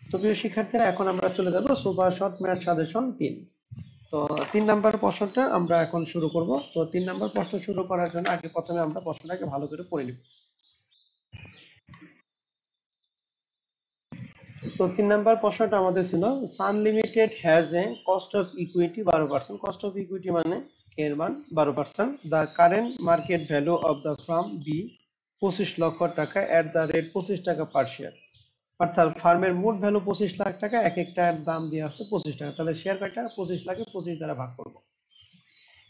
তো প্রিয় শিক্ষার্থীরা, এখন আমরা চলে যাব সুপার শর্ট ম্যাথ সাজেশন 3। তো 3 নাম্বার প্রশ্নটা আমরা এখন শুরু করব। তো 3 নাম্বার প্রশ্ন শুরু করার জন্য আগে প্রথমে আমরা প্রশ্নটাকে ভালো করে পড়ে নিব। তো 3 নাম্বার প্রশ্নটা আমাদের ছিল, Sun limited has a cost of equity 12%। Cost of equity মানে এর মান 12%। The current market value of the firm be 25 lakh টাকা এট দ্য রেট 25 টাকা পার শেয়ার। অর্থাৎ ফার্মের মোট ভ্যালু 25 লাখ টাকা, এক একটার দাম দিয়ে আছে 25 টাকা। তাহলে শেয়ার কয়টা? 25 লাখে 25 দ্বারা ভাগ করব।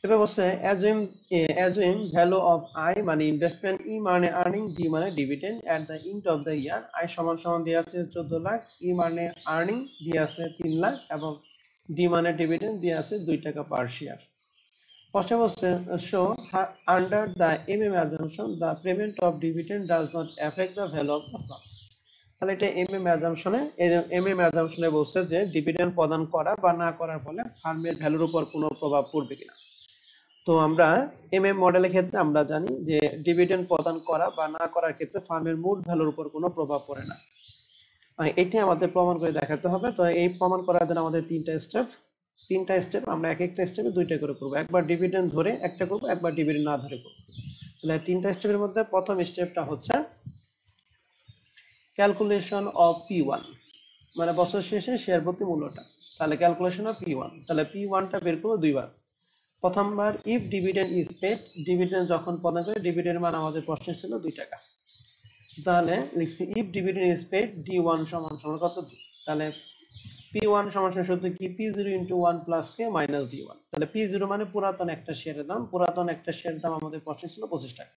এবার বলছে অ্যাজুম ভ্যালু অফ আই মানে ইনভেস্টমেন্ট, ই মানে আর্নিং, ডি মানে dividend at the end of the year. I সমান সমান দিয়ে আছে 14 লাখ, ই মানে আর্নিং দিয়ে আছে 3 লাখ এবং ডি মানে ডিভিডেন্ড দিয়ে আছে 2 টাকা পার শেয়ার। প্রশ্ন বলছে, show under the MM assumption the payment of dividend does not effect the value of the farm. তাহলে এটা এমএম অ্যাজাম্পশনে বলছে যে ডিভিডেন্ড প্রদান করা বা না করার ফলে ফার্মের ভ্যালুর উপর কোনো প্রভাব পড়বে কিনা। তো আমরা এমএম মডেলের ক্ষেত্রে আমরা জানি যে ডিভিডেন্ড প্রদান করা বা না করার ক্ষেত্রে ফার্মের মোট ভ্যালুর উপর কোনো প্রভাব পড়ে না। এটি আমাদের প্রমাণ করে দেখাতে হবে। তো এই প্রমাণ করার জন্য আমাদের তিনটা স্টেপ আমরা এক একটা স্টেপে দুইটা করে করবো। একবার ডিভিডেন্ড ধরে একটা করবো, একবার ডিভিডেন্ড না ধরে করবো। তাহলে তিনটা স্টেপের মধ্যে প্রথম স্টেপটা হচ্ছে ক্যালকুলেশন অফ P1, মানে বছর শেষে শেয়ার প্রতি মূল্যটা। তাহলে ক্যালকুলেশন অফ P1, তাহলে P1টা বের করবো দুইবার। প্রথমবার if dividend is paid, dividend যখন প্রদান করে, ডিভিডেন্ড মান আমাদের প্রশ্নে ছিল 2 টাকা। তাহলে লিখছি if dividend is paid D1 সমান সমান কত? 2। তাহলে P1 সমান সমান সূত্র কি? P0 * 1 + K - D1। তাহলে P0 মানে পুরাতন একটা শেয়ারের দাম। পুরাতন একটা শেয়ারের দাম আমাদের প্রশ্নে ছিল 25 টাকা।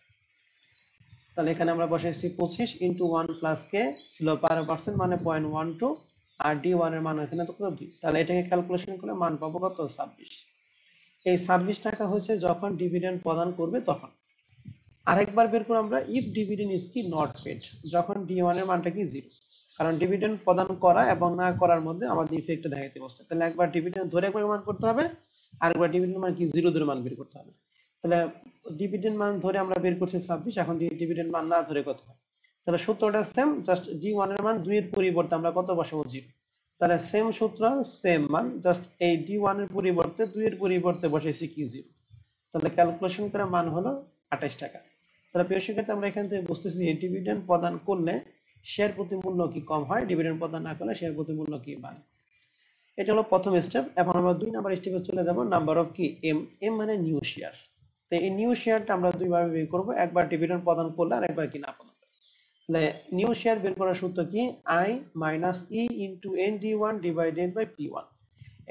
তাহলে এখানে আমরা বসাইছি 25 * 1 + K ছিল 12% মানে 0.12, আর D1 এর মান এখানে তো কত? 2। তাহলে এটাকে ক্যালকুলেশন করলে মান পাবো কত? 26। এই 26 টাকা হচ্ছে যখন ডিভিডেন্ড প্রদান করবে তখন। আরেকবার বের করে আমরা ইফ ডিভিডেন্ড ইজ কি নট পেড, যখন D1 এর মানটা কি 0। কারণ ডিভিডেন্ড প্রদান করা এবং না করার মধ্যে আমাদের ইফেক্টটা দেখাইতে বলছে। তাহলে একবার ডিভিডেন্ড ধরে একবার মান করতে হবে, আরেকবার ডিভিডেন্ড মান কি 0 ধরে মান বের করতে হবে। তাহলে ডিভিডেন্ড মান ধরে আমরা বের করছি 26, এখন ডিভিডেন্ড মান না ধরে কত হয়। তাহলে সূত্রটা সেম, জাস্ট D1 এর মান 2 এর পরিবর্তে আমরা কত বসাবো? 0। তাহলে সেম সূত্র সেম মান, জাস্ট এই D1 এর পরিবর্তে 2 এর পরিবর্তে বসাইছি কি 0। তাহলে ক্যালকুলেশন করে মান হলো 28 টাকা। তাহলে প্রিয় শিক্ষার্থী, আমরা এখান থেকে বুঝতেছি ডিভিডেন্ড প্রদান করলে শেয়ার প্রতি মূল্য কি কম হয়, ডিভিডেন্ড প্রদান না করলে শেয়ার প্রতি মূল্য কি বাড়ে। এটা হলো প্রথম স্টেপ। এখন আমরা 2 নাম্বার স্টেপে চলে যাব, নাম্বার অফ কি এম মানে নিউ শেয়ার। তো এই নিউ শেয়ারটা আমরা দুইভাবে বের করব, একবার ডিভিডেন্ড প্রদান করলে আর একবার কি না প্রদান করলে। তাহলে নিউ শেয়ার বের করার সূত্র কি? I - E * ND1 / P1।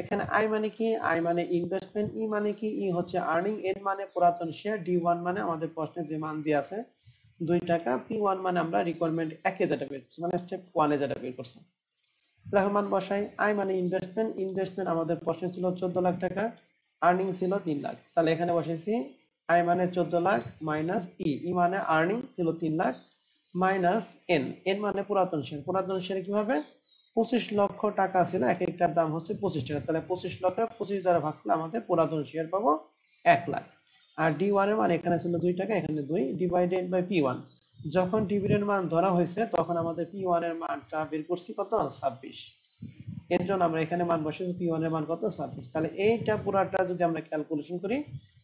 এখানে আই মানে কি? আই মানে ইনভেস্টমেন্ট, ই মানে কি? ই হচ্ছে আর্নিং, এন মানে পুরাতন শেয়ার, D1 মানে আমাদের প্রশ্নে যে মান দিয়ে আছে 2 টাকা, P1 মানে আমরা রিকোয়ারমেন্ট 1 এ যেটা বের করছি, মানে স্টেপ 1 এ যেটা বের করছি। তাহলে মান বসাই। আই মানে ইনভেস্টমেন্ট, আমাদের প্রশ্নে ছিল 14 লাখ টাকা, আর্নিং ছিল 3 লাখ। তাহলে এখানে বসাইছি আই মানে 14 লাখ মাইনাস ই মানে আর্নিং ছিল 3 লাখ মাইনাস এন মানে পুরাতন শেয়ার। পুরাতন শেয়ার কিভাবে? 25 লক্ষ টাকা ছিল, এক একটার দাম হচ্ছে 25 টাকা। তাহলে 25 লক্ষ 25 দ্বারা ভাগ করলে আমাদের পুরাতন শেয়ার পাবো 1 লাখ। আর D1 এর মান এখানে ছিল 2 টাকা, এখানে 2 ডিভাইডেড বাই P1। যখন ডিভিডেন্ড মান ধরা হয়েছে তখন আমাদের P1 এর মানটা বের করছি কত? 26। এর জন্য আমরা এখানে মান বসিয়েছি, P1 এর মান কত? 26। তাহলে এইটা পুরাটা যদি আমরা ক্যালকুলেশন করি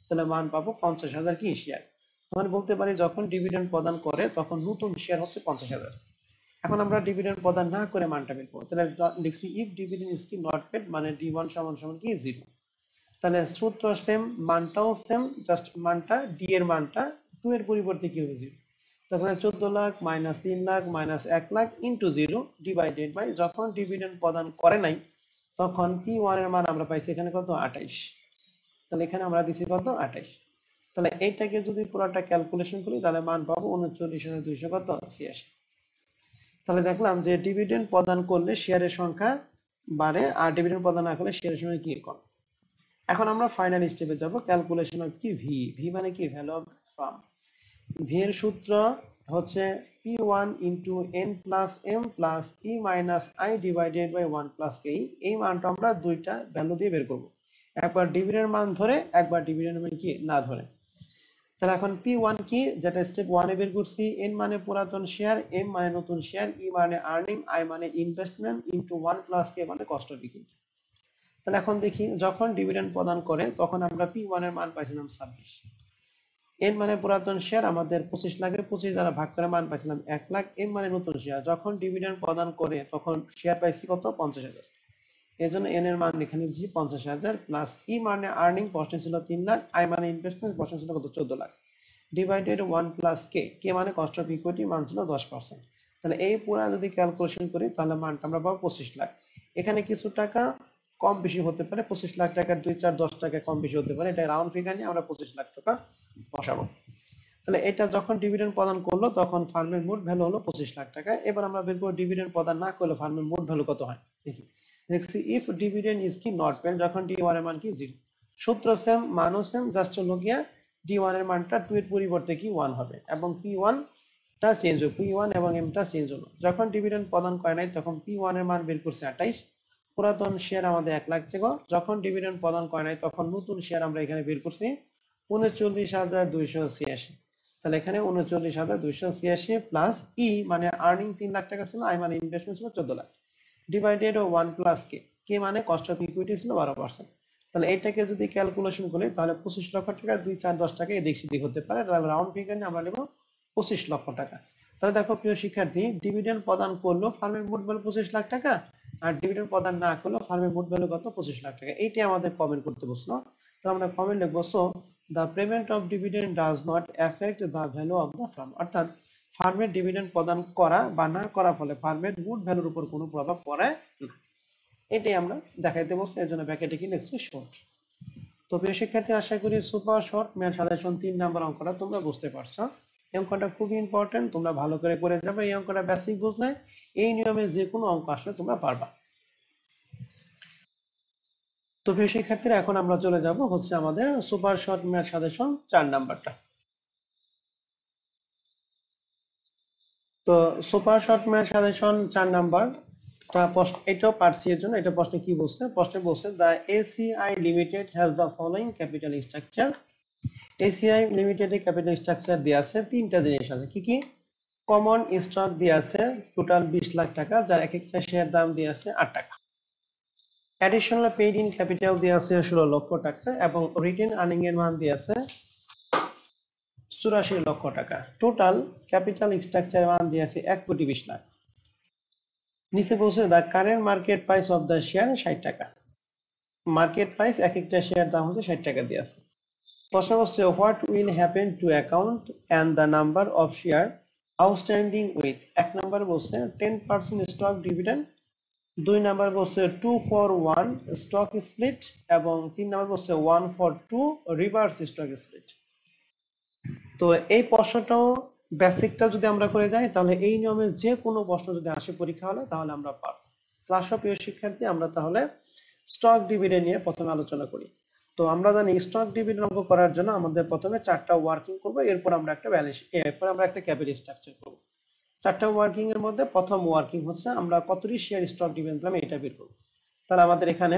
তাহলে মান পাবো 50,000 কি শেয়ার। মানে বলতে পারি যখন ডিভিডেন্ড প্রদান করে তখন নতুন শেয়ার হচ্ছে 50,000। এখন আমরা ডিভিডেন্ড প্রদান না করে মানটা বের করবো। তাহলে লিখছি ইফ ডিভিডেন্ড ইজ কি নট পেড, মানে D1 সমান সমান কি 0। তাহলে সূত্র সেম, মানটাও সেম, জাস্ট মানটা ডি এর মানটা 2 এর পরিবর্তে কি হবে? 0। তখন 14 lakh minus 3 lakh minus 1 lakh into 0 divided by যখন ডিভিডেন্ড প্রদান করে নাই তখন P1 এর মান আমরা পাইছি এখানে কত? 28। তাহলে এখানে আমরা দিছি কত? 28। তাহলে এইটাকে যদি পুরোটা ক্যালকুলেশন করি তাহলে মান পাবো 39,200 কত? 86। তাহলে দেখলাম যে ডিভিডেন্ড প্রদান করলে শেয়ারের সংখ্যা বাড়ে, আর ডিভিডেন্ড প্রদান না করলে শেয়ারের সংখ্যা কি কম। এখন আমরা ফাইনাল স্টেপে যাব, ক্যালকুলেশন অফ কি ভি মানে কি? Value of farm. ভি এর সূত্র হচ্ছে P1 * N + M + E - I divided by 1 + K। এই মানটা আমরা দুইটা ভ্যালু দিয়ে বের করব, একবার ডিভিডেন্ড মান ধরে, একবার ডিভিডেন্ড মান কি না ধরে। তাহলে এখন P1 কি, যেটা স্টেপ 1 এ বের করছি, N মানে পুরাতন শেয়ার, M মানে নতুন শেয়ার, E মানে আর্নিং, I মানে ইনভেস্টমেন্ট ইনটু 1 প্লাস K মানে কস্ট অফ ইকুইটি। তাহলে এখন দেখি যখন ডিভিডেন্ড প্রদান করে তখন আমরা P1 এর মান পাইছিলাম 26, N মানে পুরাতন শেয়ার আমাদের 25 লাখের 25 দ্বারা ভাগ করে মান পাইছিলাম 1 লাখ, M মানে নতুন শেয়ার যখন ডিভিডেন্ড প্রদান করে তখন শেয়ার পাইছি কত 50,000, এর জন্য এন এর মান লিখে নিচ্ছি 50,000 প্লাস ই মানে আর্নিং প্রশ্নে ছিল 3 লাখ, আই মানে ইনভেস্টমেন্ট প্রশ্নে ছিল কত 14 লাখ, ডিভাইডেড 1 প্লাস কে, কে মানে কস্ট অফ ইকুইটি মান ছিল 10%। তাহলে এই পুরা যদি ক্যালকুলেশন করি তাহলে মানটা আমরা পাবো 25 লাখ। এখানে কিছু টাকা কম বেশি হতে পারে, 25 লাখ টাকার 2 4 10 টাকা কম বেশি হতে পারে, এটা রাউন্ড ফিগার নিয়ে আমরা 25 লাখ টাকা বসাবো। তাহলে এটা যখন ডিভিডেন্ড প্রদান করলো তখন ফার্মের মোট ভ্যালু হলো 25 লাখ টাকা। এবার আমরা বের করব ডিভিডেন্ড প্রদান না করলে ফার্মের মোট ভ্যালু কত হয় দেখি। দেখছি ইফ ডিভিডেন্ড ইজ কি নট পেড, যখন D1 এর মান কি 0, সূত্র সেম মানও সেম, জাস্ট হলো গিয়া D1 এর মানটা 2 এর পরিবর্তে কি 1 হবে এবং P1 টা চেঞ্জ হবে, P1 এবং M টা চেঞ্জ হলো। যখন ডিভিডেন্ড প্রদান করে নাই তখন P1 এর মান বের করছে 28, পুরাতন শেয়ার আমাদের 1 লাখ ছিল, যখন ডিভিডেন্ড প্রদান করে নাই তখন নতুন শেয়ার আমরা এখানে বের করছি 39,286। তাহলে এখানে 39,286 প্লাস ই মানে আর্নিং 3 লাখ টাকা ছিল, আই মানে ইনভেস্টমেন্ট ছিল 14 লাখ, ডিভাইডেড 1 প্লাস কে, কে মানে কস্ট অফ ইকুইটি ছিল 12%। তাহলে এটাকে যদি ক্যালকুলেশন করি তাহলে 25 লক্ষ টাকা 2 4 10 টাকা এদিক সেদিক হতে পারে, তাহলে রাউন্ড ফিগার নিয়ে আমরা নেব 25 লক্ষ টাকা। তাহলে দেখো প্রিয় শিক্ষার্থী, ডিভিডেন্ড প্রদান করলো ফার্মের মোট ভ্যালু 25 লাখ টাকা, আর ডিভিডেন্ড প্রদান না করলো ফার্মের মোট ভ্যালু কত 25 লাখ টাকা। এইটাই আমাদের কমেন্ট করতে বসলো। তো আমরা কমেন্ট লিখবো so the payment of dividend does not affect the value of the farm, অর্থাৎ ফার্মের ডিভিডেন্ড প্রদান করা বা না করার ফলে ফার্মের মোট ভ্যালুর উপর কোনো প্রভাব পড়ে না। এটাই আমরা দেখাইতে বলছি, এর জন্য ব্র্যাকেটে কি লিখছি শর্ট। তো প্রিয় শিক্ষার্থী, আশা করি super short math suggestion 3 number অঙ্কটা তোমরা বুঝতে পারছো। এই অঙ্কটা খুবই ইম্পর্টেন্ট, তোমরা ভালো করে করে যাবে। এই অঙ্কটা বেসিক বুঝলে এই নিয়মে যে কোনো অঙ্ক আসলে তোমরা পারবা। তো প্রিয় শিক্ষার্থীরা, এখন আমরা চলে যাব হচ্ছে আমাদের সুপার শর্ট ম্যাথ সাজেশন 4 নাম্বারটা। তো super short math suggestion 4 number এটাও পারছি, এর জন্য এটা প্রশ্নে কি বলছে, প্রশ্নে বলছে the ACI limited has the following capital structure. ACI limited এর ক্যাপিটাল স্ট্রাকচার দেয়া আছে, তিনটা জিনিস আছে, কি কি? কমন স্টক দেয়া আছে টোটাল 20 লাখ টাকা, যার এক একটা শেয়ার দাম দেয়া আছে 8 টাকা। অ্যাডিশনাল পেইড ইন ক্যাপিটাল দেয়া আছে 16 লক্ষ টাকা এবং রিটেন আর্নিং এর মান দেয়া আছে 84 লক্ষ টাকা। টোটাল ক্যাপিটাল স্ট্রাকচার মান দেয়া আছে 1 কোটি 20 লাখ। নিচে বলছে the current market price of the share 60 টাকা। মার্কেট প্রাইস এক একটা শেয়ার দাম হচ্ছে 60 টাকা দিয়ে আছে। প্রশ্ন হচ্ছে what will happen to account and the number of share outstanding with, এক নাম্বার বলছে 10% স্টক ডিভিডেন্ড, 2 নাম্বার বলছে 2-for-1 স্টক স্প্লিট এবং 3 নাম্বার বলছে 1-for-2 রিভার্স স্টক স্প্লিট। তো এই প্রশ্নটাও বেসিকটা যদি আমরা করে যাই তাহলে এই নিয়মের যে কোনো প্রশ্ন যদি আসে পরীক্ষা হলে তাহলে আমরা পারব। ক্লাস অফ প্রিয় শিক্ষার্থী, আমরা তাহলে স্টক ডিভিডেন্ড নিয়ে প্রথমে আলোচনা করি। তো আমরা জানি স্টক ডিভিডেন্ড অঙ্ক করার জন্য আমাদের প্রথমে 4টা ওয়ার্কিং করব, এরপর আমরা একটা ব্যালেন্স, এরপর আমরা একটা ক্যাপিটাল স্ট্রাকচার করব। 4টা ওয়ার্কিং এর মধ্যে প্রথম ওয়ার্কিং হচ্ছে আমরা কতটি শেয়ার স্টক ডিভিডেন্ড দিলাম এটা বের করব। তাহলে আমাদের এখানে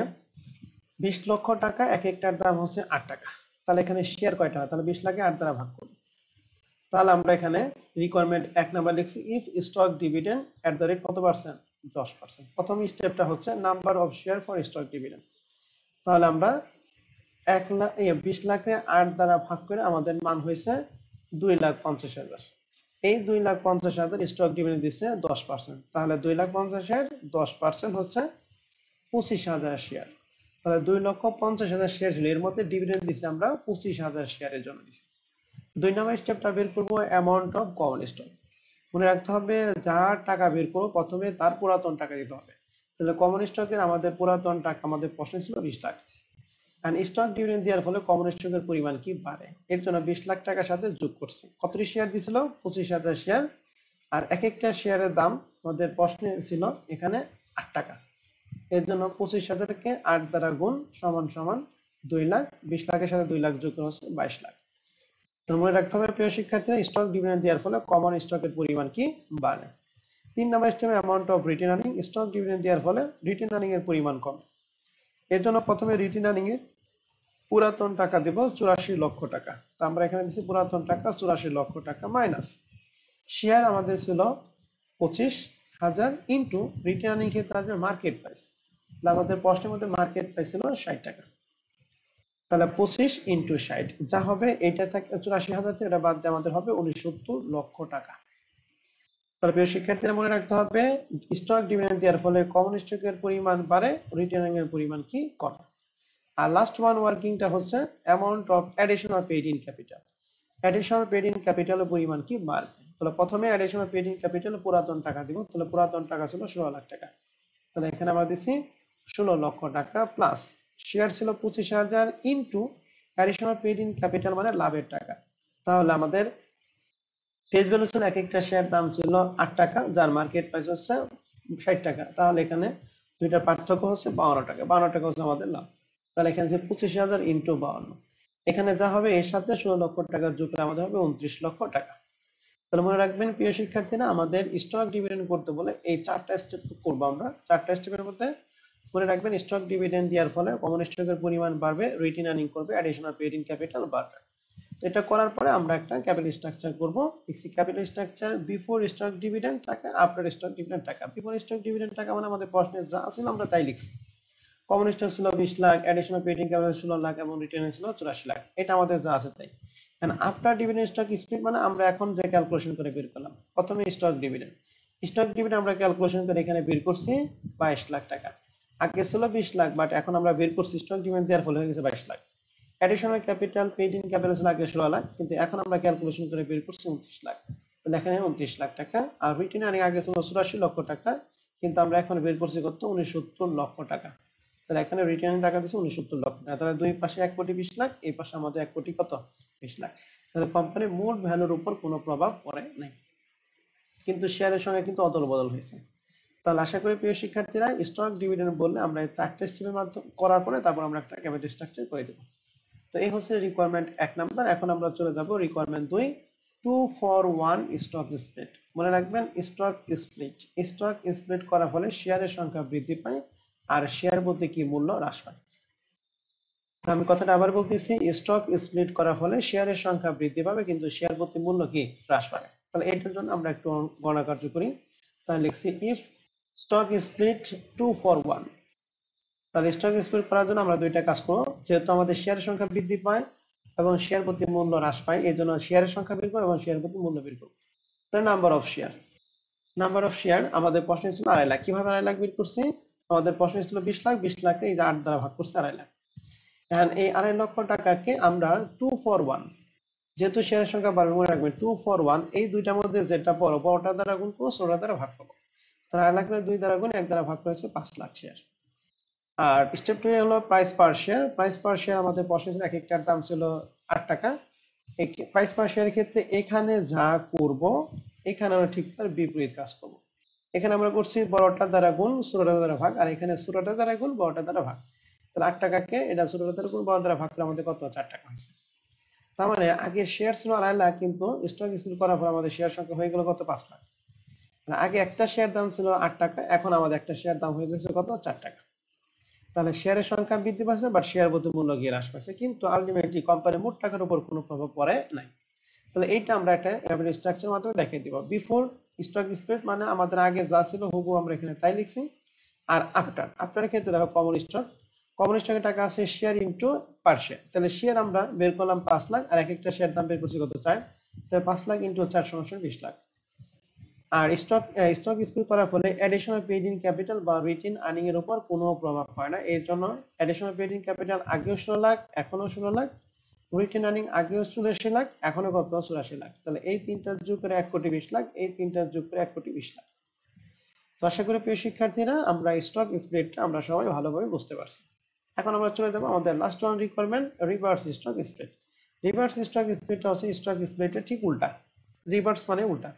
20 লক্ষ টাকা, এক একটার দাম হচ্ছে 8 টাকা। তাহলে এখানে শেয়ার কয়টা হয়, তাহলে 20 লাখে 8 দ্বারা ভাগ করব। তাহলে আমরা এখানে রিকোয়ারমেন্ট 1 নাম্বার লিখছি if stock dividend at the rate কত পার্সেন্ট 10%। প্রথম স্টেপটা হচ্ছে number of share for stock dividend. তাহলে আমরা 20 লাখে 8 দ্বারা ভাগ করে আমাদের মান হয়েছে 2,50,000। এই 2,50,000 স্টক ডিভিডেন্ড দিচ্ছে 10%, তাহলে 2,50,000 10% হচ্ছে 25,000 শেয়ার। তাহলে 2,50,000 শেয়ার ছিল, এর মধ্যে ডিভিডেন্ড দিচ্ছে আমরা 25,000 শেয়ারের জন্য দিচ্ছি। 2 নম্বর স্টেপটা বের করব অ্যামাউন্ট অফ কমন স্টক। মনে রাখতে হবে যার টাকা বের করব প্রথমে তার পুরাতন টাকা দিতে হবে। তাহলে কমন স্টকের আমাদের পুরাতন টাকা আমাদের প্রশ্ন ছিল 20 লাখ, এন্ড স্টক ডিভিডেন্ড দেওয়ার ফলে কমন স্টকের পরিমাণ কি বাড়ে, এর জন্য 20 লাখ টাকার সাথে যোগ করছি। কতটি শেয়ার দিছিল 25,000 শেয়ার, আর এক একটা শেয়ারের দাম আমাদের প্রশ্নে ছিল এখানে 8 টাকা। এর জন্য 25,000কে 8 দ্বারা গুণ সমান সমান 2 লাখ, 20 লাখের সাথে 2 লাখ যোগ করে হচ্ছে 22 লাখ। তো মনে রাখতে হবে প্রিয় শিক্ষার্থীরা স্টক ডিভিডেন্ড দেওয়ার ফলে কমন স্টকের পরিমাণ কি বাড়ে। 3 নম্বর স্টেপে amount of written earning, stock dividend দেওয়ার ফলে রিটেন আর্নিং এর পরিমাণ কমে। এর জন্য প্রথমে রিটেন আর্নিং এর পুরাতন টাকা দিব 84 লক্ষ টাকা। তো আমরা এখানে দিচ্ছি পুরাতন টাকা 84 লক্ষ টাকা মাইনাস শেয়ার আমাদের ছিল 25,000 ইন্টু রিটার্নিং ক্ষেত্রে আসবে মার্কেট প্রাইস। তাহলে আমাদের প্রশ্নের মধ্যে মার্কেট প্রাইস ছিল 60 টাকা। তাহলে 25 ইন্টু 60 যা হবে এটা থেকে 84,000 থেকে এটা বাদ দিয়ে আমাদের হবে 69 লক্ষ টাকা। তাহলে প্রিয় শিক্ষার্থীরা মনে রাখতে হবে স্টক ডিভিডেন্ড দেওয়ার ফলে কমন স্টকের পরিমাণ বাড়ে, রিটার্নিং এর পরিমাণ কি কমে। আর লাস্ট ওয়ান ওয়ার্কিংটা হচ্ছে amount of additional paid in capital. Additional paid in ক্যাপিটালের পরিমাণ কি বাড়বে। তাহলে প্রথমে অ্যাডিশনাল পেইড ইন ক্যাপিটাল পুরাতন টাকা দিব। তাহলে পুরাতন টাকা ছিল 16 লাখ টাকা। তাহলে এখানে আমরা দিছি 16 লক্ষ টাকা প্লাস শেয়ার ছিল 25,000 into additional paid in capital মানে লাভের টাকা। তাহলে আমাদের ফেস ভ্যালু ছিল এক একটা শেয়ার দাম ছিল 8 টাকা, যার মার্কেট প্রাইস হচ্ছে 60 টাকা। তাহলে এখানে দুইটার পার্থক্য হচ্ছে 52 টাকা। 52 টাকা হচ্ছে আমাদের লাভ। তাহলে এখানে যে 25,000 ইন্টু 52, এখানে যা হবে এর সাথে 16 লক্ষ টাকা যোগ করে আমাদের হবে 29 লক্ষ টাকা। তাহলে মনে রাখবেন প্রিয় শিক্ষার্থীরা, আমাদের স্টক ডিভিডেন্ড করতে বলে এই চারটা স্টেপ করবো আমরা। চারটা স্টেপের মধ্যে মনে রাখবেন স্টক ডিভিডেন্ড দেওয়ার ফলে কমন স্টকের পরিমাণ বাড়বে, রিটেন আর্নিং করবে, অ্যাডিশনাল পেইড ইন ক্যাপিটাল বাড়বে। এটা করার পরে আমরা একটা ক্যাপিটাল স্ট্রাকচার করব। Capital structure before stock dividend টাকা, আফটার স্টক ডিভিডেন্ড টাকা। বিফোর স্টক ডিভিডেন্ড টাকা মানে আমাদের প্রশ্নে যা ছিল আমরা তাই লিখছি। কমন স্টক ছিল 20 lakh, additional paid in capital 16 lakh এবং রিটেন ছিল 84 লাখ। এটা আমাদের যা আছে তাই। And after dividend stock split মানে আমরা এখন যে ক্যালকুলেশন করে বের করলাম। প্রথমে স্টক ডিভিডেন্ড আমরা ক্যালকুলেশন করে এখানে বের করছি 22 লাখ টাকা। আগে ছিল 20 লাখ, বাট এখন আমরা বের করছি স্টক ডিভিডেন্ড দেওয়ার ফলে হয়ে গেছে 22 lakh. Additional capital paid in capital ছিল আগে 16 লাখ, কিন্তু এখন আমরা ক্যালকুলেশন করে বের করছি 29 লাখ। তাহলে এখানে 29 লাখ টাকা। আর রিটেন আর্নিং আগে ছিল 84 লক্ষ টাকা, কিন্তু আমরা এখন বের করছি কত 69 লক্ষ টাকা। তাহলে এখানে রিটার্নিং টাকা দিচ্ছে 69 লক্ষ টাকা। তাহলে দুই পাশে 1 কোটি 20 লাখ, এই পাশে আমাদের 1 কোটি কত 20 লাখ। তাহলে কোম্পানির মোট ভ্যালুর উপর কোনো প্রভাব পড়ে নাই, কিন্তু শেয়ারের সঙ্গে কিন্তু অদল বদল হয়েছে। তাহলে আশা করি প্রিয় শিক্ষার্থীরা স্টক ডিভিডেন্ড বললে আমরা এই চারটে স্টেপের মাধ্যমে করার পরে তারপর আমরা একটা ক্যাপিটাল স্ট্রাকচার করে দেব। তো এই হচ্ছে রিকোয়ারমেন্ট 1 নাম্বার। এখন আমরা চলে যাব রিকোয়ারমেন্ট 2, 2 for 1 স্টক স্প্লিট। মনে রাখবেন স্টক স্প্লিট করার ফলে শেয়ারের সংখ্যা বৃদ্ধি পায় আর শেয়ার প্রতি কি মূল্য হ্রাস পায়। আমি কথাটা আবার বলতেছি, স্টক স্প্লিট করার ফলে শেয়ারের সংখ্যা বৃদ্ধি পাবে কিন্তু শেয়ার প্রতি মূল্য কি হ্রাস পাবে। তাহলে এটার জন্য আমরা একটু গণনা কার্য করি। তাহলে লিখছি ইফ স্টক স্প্লিট 2 for 1। তাহলে স্টক স্প্লিট করার জন্য আমরা দুইটা কাজ করব। যেহেতু আমাদের শেয়ারের সংখ্যা বৃদ্ধি পায় এবং শেয়ার প্রতি মূল্য হ্রাস পায়, এই জন্য শেয়ারের সংখ্যা বের করব এবং শেয়ার প্রতি মূল্য বের করব। তাহলে নাম্বার অফ শেয়ার আমাদের প্রশ্নে ছিল 2.5 লাখ। কিভাবে 2.5 লাখ বের করছি? আমাদের প্রশ্নে ছিল 20 লাখ, 20 লাখকে এই যে 8 দ্বারা ভাগ করছে 2.5 লাখ। এখন এই 2.5 লক্ষ টাকাকে আমরা 2 for 1, যেহেতু শেয়ারের সংখ্যা বাড়বে মনে রাখবেন 2 for 1, এই দুইটার মধ্যে যেটা বড়, বড়টা দ্বারা গুণ করব, ছোটটা দ্বারা ভাগ করব। তাহলে 2.5 লাখের 2 দ্বারা গুণ 1 দ্বারা ভাগ করেছে 5 লাখ শেয়ার। আর স্টেপ 2 হলো price per share. Price per share আমাদের প্রশ্নে ছিল এক একটার দাম ছিল 8 টাকা। এই প্রাইস পার শেয়ারের ক্ষেত্রে এখানে যা করব এখানে আমরা ঠিক তার বিপরীত কাজ করব। এখানে আমরা করছি বড়টা দ্বারা গুণ ছোটটা দ্বারা ভাগ, আর এখানে ছোটটা দ্বারা গুণ বড়টা দ্বারা ভাগ। তাহলে 8 টাকাকে এটা ছোটটা দ্বারা গুণ বড় দ্বারা ভাগ করে আমাদের কত 4 টাকা হয়েছে। তার মানে আগে শেয়ার ছিল 2.5 লাখ, কিন্তু স্টক স্প্লিট করার পর আমাদের শেয়ার সংখ্যা হয়ে গেল কত 5 লাখ। মানে আগে একটা শেয়ার দাম ছিল 8 টাকা, এখন আমাদের একটা শেয়ার দাম হয়ে গেছে কত 4 টাকা। তাহলে শেয়ারের সংখ্যা বৃদ্ধি পাচ্ছে বাট শেয়ার প্রতি মূল্য গিয়ে হ্রাস পাচ্ছে, কিন্তু আলটিমেটলি কোম্পানির মোট টাকার উপর কোনো প্রভাব পড়ে নাই। তাহলে এইটা আমরা একটা ক্যাপিটাল স্ট্রাকচার মাধ্যমে দেখিয়ে দিব। বিফোর স্টক স্প্লিট মানে আমাদের আগে যা ছিল হুবহু আমরা এখানে তাই লিখছি। আর আফটারের ক্ষেত্রে দেখো কমন স্টকের টাকা আছে শেয়ার ইনটু পার শেয়ার। তাহলে শেয়ার আমরা বের করলাম 5 লাখ, আর এক একটা শেয়ার দাম বের করছি কত 4। তাহলে 5 লাখ ইনটু 4 সমান 20 লাখ। আর স্টক স্প্লিট করার ফলে অ্যাডিশনাল পেইড ইন ক্যাপিটাল বা রিটেন আর্নিং এর উপর কোনো প্রভাব পড়ে না। এর জন্য অ্যাডিশনাল পেইড ইন ক্যাপিটাল আগেও 16 লাখ, এখনো 16 লাখ, রিটেন আর্নিং আগেও 84 লাখ, এখনো কত 84 লাখ। তাহলে এই তিনটা যোগ করে 1 কোটি 20 লাখ, এই তিনটা যোগ করে 1 কোটি 20 লাখ। তো আশা করি প্রিয় শিক্ষার্থীরা আমরা স্টক স্প্লিটটা আমরা সবাই ভালোভাবে বুঝতে পারছি। এখন আমরা চলে যাব আমাদের last one requirement, reverse stock split. Reverse stock স্প্লিটটা হচ্ছে স্টক স্প্লিটের ঠিক উল্টা। রিভার্স মানে উল্টা।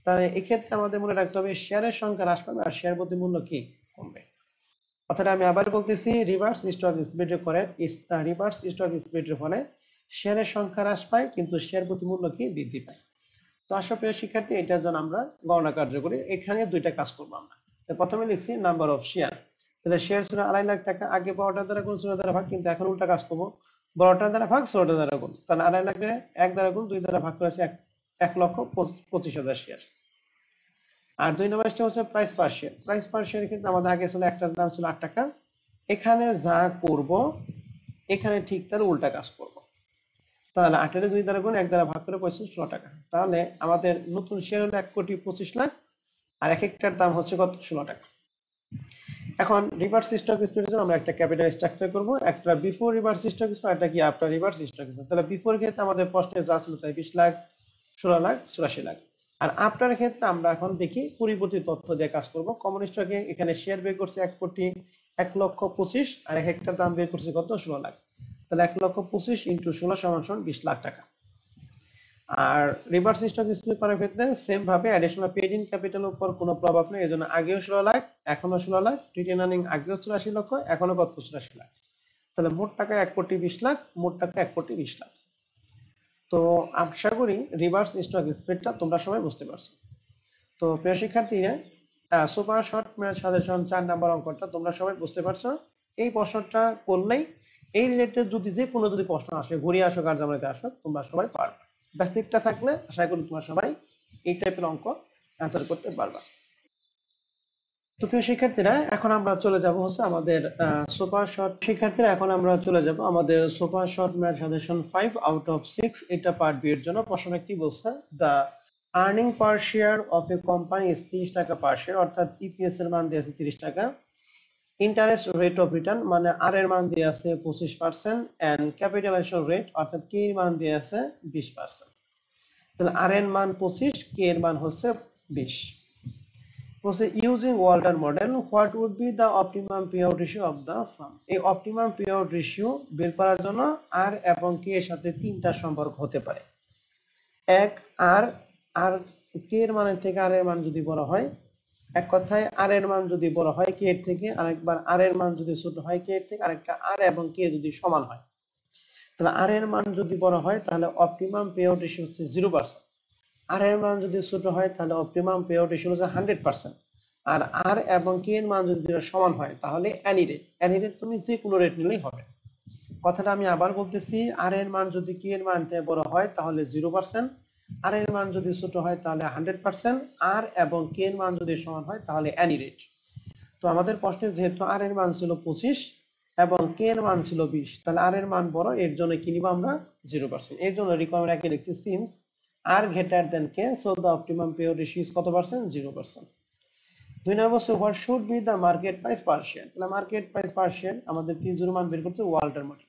তাহলে এক্ষেত্রে আমাদের মনে রাখতে হবে শেয়ারের সংখ্যা হ্রাস পাবে আর শেয়ার প্রতি মূল্য কি কমবে। অর্থাৎ আমি আবার বলতেছি রিভার্স স্টক স্প্লিটের ফলে শেয়ারের সংখ্যা হ্রাস পায় কিন্তু শেয়ার প্রতি মূল্য কি বৃদ্ধি পায়। তো আসলে প্রিয় শিক্ষার্থী এটার জন্য আমরা গণনা কার্য করি। এখানে দুইটা কাজ করবো আমরা। প্রথমে লিখছি নাম্বার অফ শেয়ার। তাহলে শেয়ার ছিল 2.5 লাখ টাকা, আগে পাওয়াটা দ্বারা কোন ছিল দ্বারা ভাগ, কিন্তু এখন উল্টা কাজ করবো। বড়টা দ্বারা ভাগ, ছোটটা দ্বারা গুণ, তাহলে 2.5 লাখে 1 দ্বারা গুণ, 2 দ্বারা ভাগ করেছে 1,25,000 শেয়ার। আর 2 নম্বরটা হচ্ছে price per share. Price per share কিন্তু আমাদের আগে ছিল একটার দাম ছিল 8 টাকা, এখানে যা করব এখানে ঠিক তার উল্টা কাজ করব। তাহলে 8 এর 2 দ্বারা গুণ, 1 দ্বারা ভাগ করে পড়ছে 16 টাকা। তাহলে আমাদের নতুন শেয়ার হলো 1,25,00,000 আর এক একটার দাম হচ্ছে কত, 16 টাকা। এখন রিভার্স স্টক স্প্লিটের জন্য আমরা একটা ক্যাপিটাল স্ট্রাকচার করব, একটা বিফোর রিভার্স স্টক স্প্লিট, একটা কি আফটার রিভার্স স্টক স্প্লিট। তাহলে বিফোর ক্ষেত্রে আমাদের প্রশ্নে যা ছিল তাই 20 লাখ, 16 লাখ, 84 লাখ। আর আফটার ক্ষেত্রে আমরা এখন দেখি পরিবর্তী তথ্য দিয়ে কাজ করব। কমন স্টকে এখানে শেয়ার বের করছে 1,25,00,000 আর এক একটার দাম বের করছে কত, 16 লাখ। তাহলে 1,25,00,000 ইন্টু 16 সমান 20 লাখ টাকা। আর রিভার্স স্টক স্প্লিট করার ক্ষেত্রে সেম ভাবে অ্যাডিশনাল পেড ইন ক্যাপিটালের উপর কোনো প্রভাব নেই, এজন্য আগেও 16 লাখ, এখনো 16 লাখ, রিটেন আর্নিং আগেও 84 লক্ষ, এখনো কত, 84 লাখ। তাহলে মোট টাকা 1,20,00,000, মোট টাকা 1,20,00,000। তো আশা করি রিভার্স স্টক স্প্লিটটা তোমরা সবাই বুঝতে পারছো। তো প্রিয় শিক্ষার্থীরা, super short math suggestion 4 number অঙ্কটা তোমরা সবাই বুঝতে পারছো। এই প্রশ্নটা করলেই, এই রিলেটেড যদি যে কোনো যদি প্রশ্ন আসে, ঘুরিয়ে আসো আর জামাইতে আসো, তোমরা সবাই পারবে। বেসিকটা থাকলে আশা করি তোমরা সবাই এই টাইপের অঙ্ক অ্যান্সার করতে পারবা। তো প্রিয় শিক্ষার্থীরা, এখন আমরা চলে যাব হচ্ছে আমাদের সুপার শর্ট। শিক্ষার্থীরা, এখন আমরা চলে যাব আমাদের super short math suggestion 5 out of 6, এটা পার্ট বি এর জন্য। প্রশ্নটা কি বলছে, the earning per share of a company is 30 টাকা পার শেয়ার, অর্থাৎ ইপিএস এর মান দিয়েছে 30 টাকা। ইন্টারেস্ট রেট অফ রিটার্ন মানে আর এর মান দিয়ে আছে 25% এন্ড ক্যাপিটালাইজেশন রেট অর্থাৎ কে এর মান দিয়ে আছে 20%। তাহলে আর এর মান 25, কে এর মান হচ্ছে 20। বলছে using Walter model what would be the optimum payout ratio of the firm. এই অপটিমাম পেআউট রেশিও বের করার জন্য আর এবং কে এর সাথে তিনটা সম্পর্ক হতে পারে। এক, আর আর কে এর মানের থেকে আর এর মান যদি বড় হয়, এক কথায় আর এর মান যদি বড় হয় কে এর থেকে, আরেকবার আর এর মান যদি ছোট হয় কে এর থেকে, আরেকটা আর এবং কে যদি সমান হয়, তাহলে আর এর মান যদি বড় হয় তাহলে অপটিমাম পেআউট রেশিও হচ্ছে 0%। আর এর মান যদি ছোট হয় তাহলে অপটিমাম পেআউট রেশিও হচ্ছে 100%। আর আর এবং কে এর মান যদি সমান হয় তাহলে অ্যানি রেট, অ্যানি রেট তুমি যে কোনো রেট নিলেই হবে। কথাটা আমি আবার বলতেছি, আর এর মান যদি কে এর মান থেকে বড় হয় তাহলে 0%, আর এর মান যদি ছোট হয় তাহলে 100%, আর এবং কে এর মান যদি সমান হয় তাহলে অ্যানি রেট। তো আমাদের প্রশ্নে যেহেতু আর এর মান ছিল 25 এবং কে এর মান ছিল 20, তাহলে আর এর মান বড়, এর জন্য কি নিব আমরা, 0%। এর জন্য রিকোয়ারমেন্ট একে লিখছি since r greater than k, so the optimum payout ratio is কত পার্সেন্ট, 0%। দুই নম্বর হচ্ছে what should be the market price per share. তাহলে মার্কেট প্রাইস পার শেয়ার আমাদের P0 মান বের করতে ওয়াল্টার মডেল।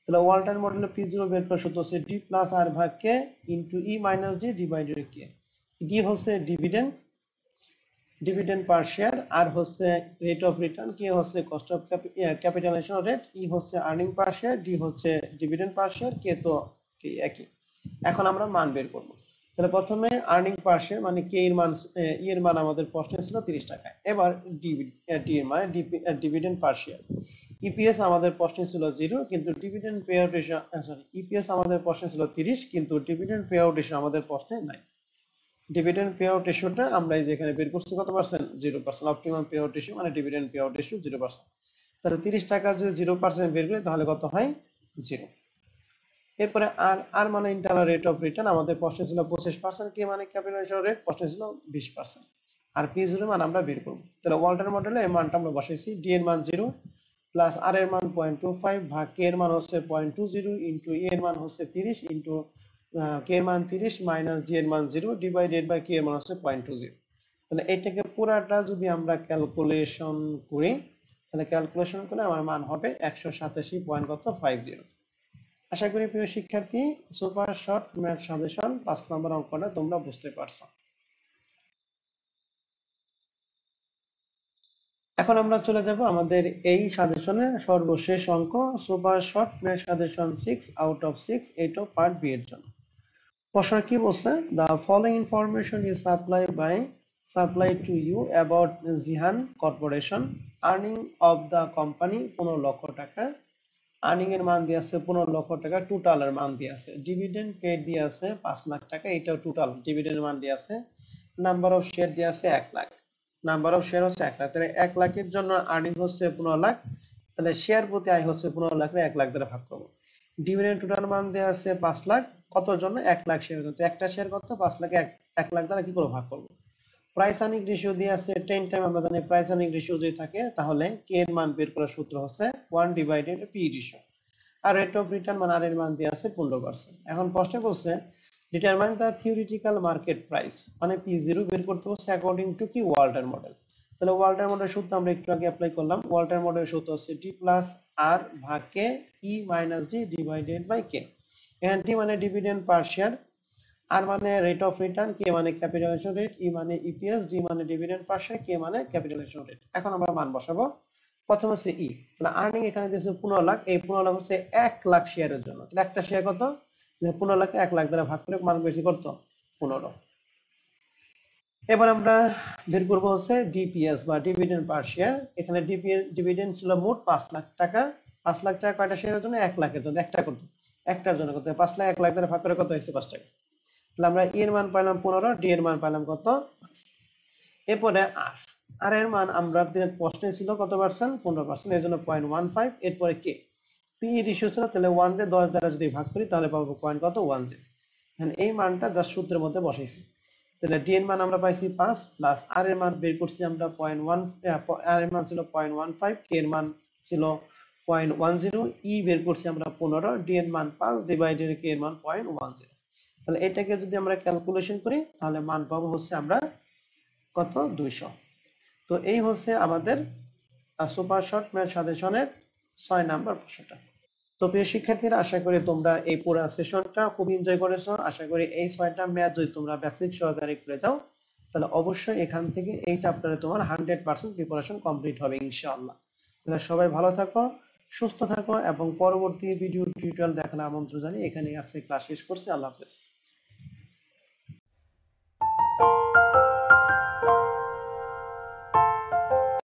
তাহলে ওয়াল্টার মডেলে P0 বের করার সূত্র হচ্ছে ডি প্লাস আর ভাগ কে ইন্টু ই মাইনাস ডি ডিভাইডেড কে। ডি হচ্ছে ডিভিডেন্ড, ডিভিডেন্ড পার শেয়ার, আর হচ্ছে রেট অফ রিটার্ন, কে হচ্ছে কস্ট অফ ক্যাপিটালাইজেশন রেট, ই হচ্ছে আর্নিং পার শেয়ার, ডি হচ্ছে ডিভিডেন্ড পার শেয়ার, কে তো একই। এখন আমরা মান বের করব। তাহলে প্রথমে আর্নিং পার শেয়ার মানে কে এর মান, ই এর মান আমাদের প্রশ্নে ছিল 30 টাকা। এবার ডি এর মানে ডিভিডেন্ড পার শেয়ার। ইপিএস আমাদের প্রশ্নে ছিল 0, কিন্তু dividend pay out ratio, sorry, EPS আমাদের প্রশ্নে ছিল 30, কিন্তু ডিভিডেন্ড পে আউট রেশিও আমাদের প্রশ্নে নাই। ডিভিডেন্ড পে আউট রেশিওটা আমরা এই যে এখানে বের করছি কত percent, 0%। Optimum pay out ratio মানে ডিভিডেন্ড পে আউট রেশিও 0%। তাহলে 30 টাকা যদি 0% বের করি তাহলে কত হয়, 0। এরপরে আর আর মানে ইন্টারনাল রেট অফ রিটার্ন, আমাদের প্রশ্নে ছিল 25%, কে মানে ক্যাপিটালাইজেশন রেট, প্রশ্নে ছিল 20%। আর P0 মান আমরা বের করব। তাহলে ওয়াল্টার মডেলে এই মানটা আমরা বসাইছি, ডি এর মান 0 প্লাস আর এর মান 0.25 ভাগ কে এর মান হচ্ছে 0.20 ইন্টু ই এর মান হচ্ছে 30 ইন্টু কে এর মান 30 মাইনাস জি এর মান 0 ডিভাইডেড বাই কে এর মান হচ্ছে 0.20। তাহলে এটাকে পুরাটা যদি আমরা ক্যালকুলেশন করি, তাহলে ক্যালকুলেশন করলে আমার মান হবে 187.50। আশা করি প্রিয় শিক্ষার্থী, সুপার শর্ট ম্যাথ সাজেশন 5 নম্বর অঙ্কটা তোমরা বুঝতে পারছো। এখন আমরা চলে যাব আমাদের এই সাজেশনের সর্বশেষ অঙ্ক, super short math suggestion 6 out of 6, এইটা পার্ট বি এর জন্য। প্রশ্ন কি বলছে, the following information is supplied to you about Jihan corporation. Earning of the company 15 lakh টাকা, আর্নিং এর মান দিয়ে আছে 15 লক্ষ টাকা, টোটাল এর মান দিয়ে আছে, ডিভিডেন্ড পেড দিয়ে আছে 5 লাখ টাকা, এটাও টোটাল ডিভিডেন্ড মান দিয়ে আছে, নাম্বার অফ শেয়ার দিয়ে আছে 1 লাখ, নাম্বার অফ শেয়ার হচ্ছে 1 লাখ। তাহলে 1 লাখের জন্য আর্নিং হচ্ছে 15 লাখ, তাহলে শেয়ার প্রতি আয় হচ্ছে 15 লাখ, 1 লাখ দ্বারা ভাগ করব। ডিভিডেন্ড টোটাল মান দেওয়া আছে 5 লাখ, কত জন্য? 1 লাখ শেয়ার। তো একটা শেয়ার কত? 5 লাখ, 1 লাখ দ্বারা কি করে ভাগ করব? প্রাইস আর্নিং রেশিও দিয়ে আছে 10 টাইম। আমরা জানি প্রাইস আর্নিং রেশিও যদি থাকে তাহলে কে এর মান বের করার সূত্র হচ্ছে 1 ডিভাইডেড পি রেশিও। আর রেট অফ রিটার্ন মানে আর এর মান দিয়ে আছে 15%। এখন প্রশ্নে বলছে determine the theoretical market price, মানে P0 বের করতে হচ্ছে অ্যাকর্ডিং টু কি ওয়াল্টার মডেল। তাহলে ওয়াল্টার মডেল সূত্র আমরা একটু আগে অ্যাপ্লাই করলাম। ওয়াল্টার মডেল সূত্র হচ্ছে D প্লাস আর ভাগ কে ই মাইনাস ডি ডিভাইডেড বাই কে। এখানে ডি মানে ডিভিডেন্ড পার শেয়ার, আর মানে রেট অফ রিটার্ন, কে মানে ক্যাপিটালাইজেশন রেট, ই মানে ইপিএস, ডি মানে ডিভিডেন্ড পার শেয়ার, কে মানে ক্যাপিটালাইজেশন রেট। এখন আমরা মান বসাবো। প্রথম হচ্ছে ই, তাহলে আর্নিং এখানে দিয়েছে 15 লাখ, এই 15 লাখ হচ্ছে 1 লাখ শেয়ারের জন্য। তাহলে একটা শেয়ার কত? 15 লাখে 1 লাখ দ্বারা ভাগ করে মান বেশি করতো 15। এবার আমরা বের করবো হচ্ছে ডিপিএস বা ডিভিডেন্ড পার শেয়ার। এখানে ডিভিডেন্ড ছিল মোট 5 লাখ টাকা। 5 লাখ টাকা কয়টা শেয়ারের জন্য? 1 লাখের জন্য। একটা কত? একটার জন্য কত? 5 লাখ 1 লাখ দ্বারা ভাগ করে কত হয়েছে? 5 টাকা। তাহলে আমরা ই এর মান পাইলাম 15, ডি এর মান পাইলাম কত? 5। এরপরে আর, আর এর মান আমরা প্রশ্নে ছিল কত পার্সেন্ট? 15%, এর জন্য 0.15। এরপরে কে, পি রেশিও ছিল, তাহলে 1 কে 10 দ্বারা যদি ভাগ করি তাহলে পাবো পয়েন্ট কত? 10। এখন এই মানটা জাস্ট সূত্রের মধ্যে বসাইছি। তাহলে ডি এর মান আমরা পাইছি 5 প্লাস আর এর মান বের করছি আমরা 0.1, আর এর মান ছিল 0.15, কে এর মান ছিল 0.10, ই বের করছি আমরা 15, ডি এর মান 5 ডিভাইডেড কে এর মান 0.10। তাহলে এটাকে যদি আমরা ক্যালকুলেশন করি তাহলে মান পাবো হচ্ছে আমরা কত? 200। তো এই হচ্ছে আমাদের সুপার শর্ট ম্যাথ সাজেশনের 6 নাম্বার প্রশ্নটা। তো প্রিয় শিক্ষার্থীরা, আশা করি তোমরা এই পুরো সেশনটা খুব এনজয় করেছো। আশা করি এই 6টা ম্যাথ যদি তোমরা বেসিক সহকারে করে যাও তাহলে অবশ্যই এখান থেকে এই চ্যাপ্টারে তোমার 100% প্রিপারেশন কমপ্লিট হবে ইনশাআল্লাহ। তাহলে সবাই ভালো থাকো, সুস্থ থাকো এবং পরবর্তী ভিডিও টিউটোরিয়াল দেখার আমন্ত্রণ জানিয়ে এখানে আজকে ক্লাস শেষ করছি। আল্লাহ হাফেজ।